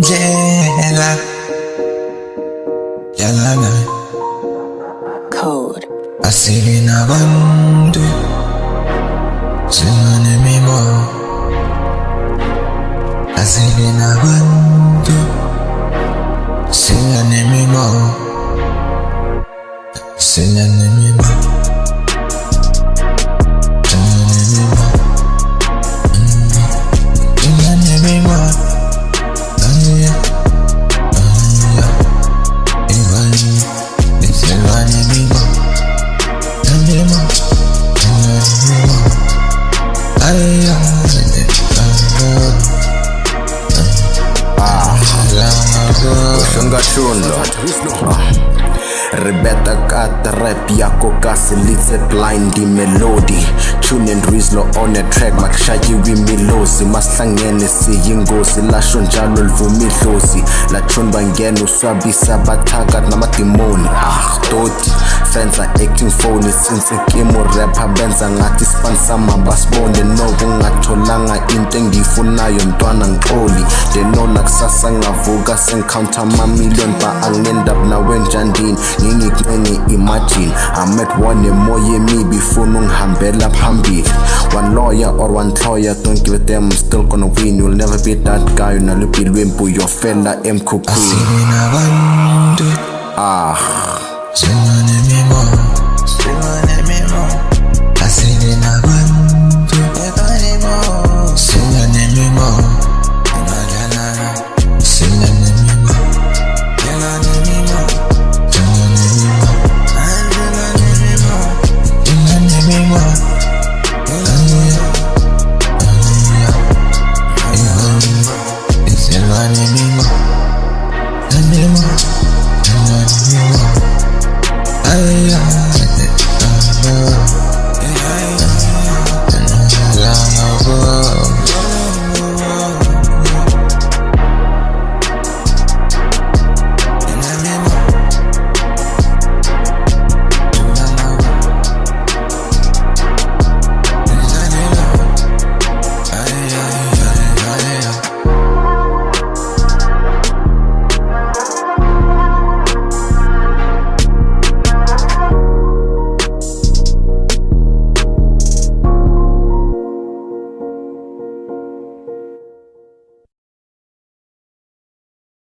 Jela Jalana Code. Asili na bantu Singane mimo Asili na bantu Singane mimo Singane mimo Rebeta kat rap yako kasi litse blind melody Tune and Rizlo on a track makushayi wimilozi Maslangene siyingozi lasho njalo livumi dlozi La tune bangena uswabisa bathakat namadimoni Toti fenza acting phone since kimo rapper benza ngathi spansama basibonde nokungatholanga into engiyifunayo mntwana ngixoli Denona kusasa ngavuka sencounter ma-million ba ang-end up nawe njandini ngingicenge imagine I'm at one emoya emibi funa ungihambela phambili One lawyer or one employer don't give a damn I'm still gonna win You'll never be that guy unaluphi lwempu yofela emkhukhwini Asili na bantu